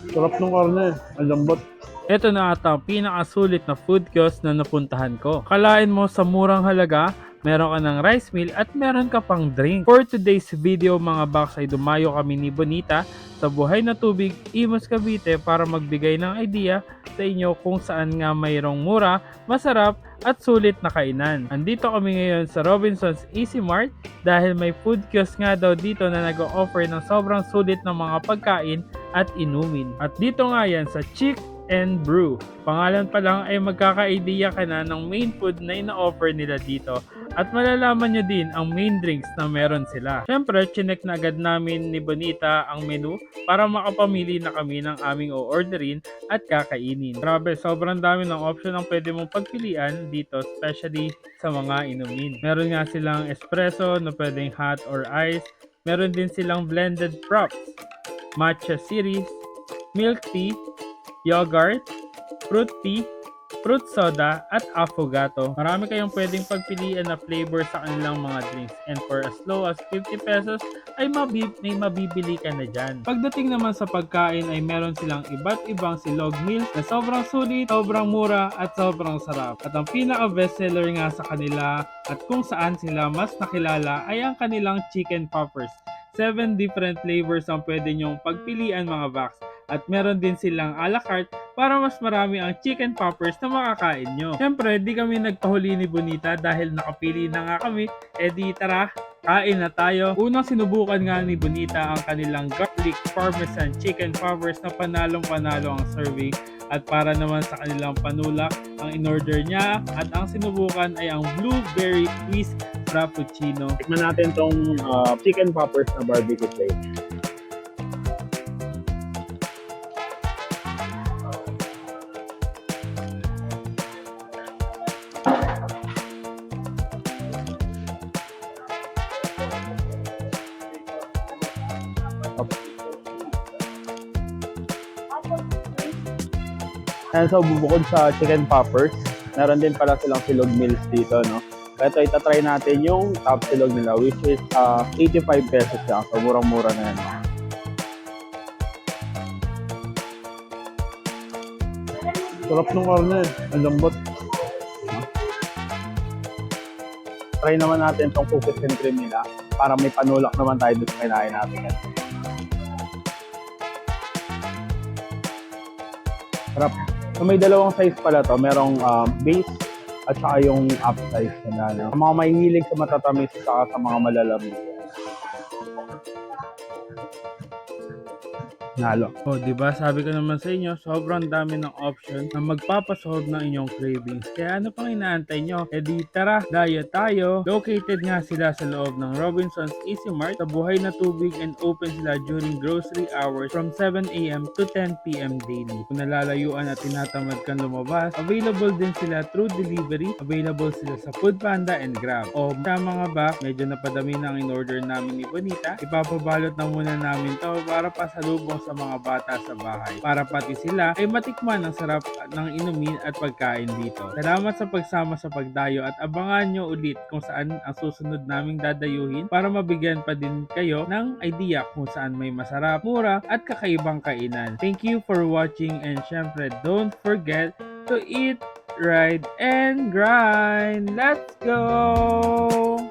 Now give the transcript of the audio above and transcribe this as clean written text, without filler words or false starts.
Sarap ng karne. Ang lambot. Ito na ata ang pinakasulit na food kiosk na napuntahan ko. Kalain mo sa murang halaga, meron ka ng rice meal at meron ka pang drink. For today's video mga box ay dumayo kami ni Bonita sa Buhay na Tubig, Imus Cavite para magbigay ng idea sa inyo kung saan nga mayroong mura, masarap at sulit na kainan. Andito kami ngayon sa Robinson's Easy Mart dahil may food kiosk nga daw dito na nag-o-offer ng sobrang sulit ng mga pagkain at inumin. At dito nga yan sa Chick and Brew. Pangalan pa lang ay magkaka-idea ka na ng main food na ina-offer nila dito at malalaman nyo din ang main drinks na meron sila. Syempre, chinek na agad namin ni Bonita ang menu para makapamili na kami ng aming o-orderin at kakainin. Grabe, sobrang dami ng option ang pwede mong pagpilian dito, especially sa mga inumin. Meron nga silang espresso na pwedeng hot or ice. Meron din silang blended props, matcha series, milk tea, yogurt, fruit tea, fruit soda, at affogato. Marami kayong pwedeng pagpilian na flavor sa kanilang mga drinks. And for as low as 50 pesos, ay may mabibili ka na dyan. Pagdating naman sa pagkain ay meron silang iba't ibang silog meals na sobrang sulit, sobrang mura, at sobrang sarap. At ang pinaka bestseller nga sa kanila at kung saan sila mas nakilala ay ang kanilang chicken poppers. 7 different flavors ang pwede nyong pagpilian mga box. At meron din silang a la carte para mas marami ang chicken poppers na makakain nyo. Siyempre, di kami nagpahuli ni Bonita dahil nakapili na nga kami. E di tara, kain na tayo. Unang sinubukan nga ni Bonita ang kanilang garlic parmesan chicken poppers na panalong-panalo ang serving. At para naman sa kanilang panulak, ang in-order niya at ang sinubukan ay ang blueberry twist frappuccino. Tikman natin tong chicken poppers na barbecue plate. And so, bubukod sa chicken poppers, meron din pala silang silog meals dito, no? Ito, itatry natin yung top silog nila, which is 85 pesos lang. So, murang-mura na yan. Sarap ng karne. Ang lambot. Try naman natin itong cookies and cream nila para may panulak naman tayo dito kinain natin yan. Sarap. So may dalawang size pala to. Merong base at saka yung up size nila. No? Ang mga mahihilig sa matatamis sa mga malalamig. Nalo. O, di ba? Sabi ko naman sa inyo, sobrang dami ng option na magpapasolve ng inyong cravings. Kaya ano pang inaantay nyo? E di tara, dayo tayo. Located nga sila sa loob ng Robinson's Easy Mart sa Buhay na Tubig and open sila during grocery hours from 7 a.m. to 10 p.m. daily. Kung nalalayuan at tinatamad kang lumabas, available din sila through delivery. Available sila sa Foodpanda and Grab. O, tama nga ba? Medyo napadami na ang in-order namin ni Bonita. Ipapabalot na muna namin to para pasalubong sa mga bata sa bahay para pati sila ay matikman ang sarap ng inumin at pagkain dito. Salamat sa pagsama sa pagdayo at abangan nyo ulit kung saan ang susunod naming dadayuhin para mabigyan pa din kayo ng idea kung saan may masarap, mura at kakaibang kainan. Thank you for watching and syempre don't forget to eat, ride, and grind. Let's go!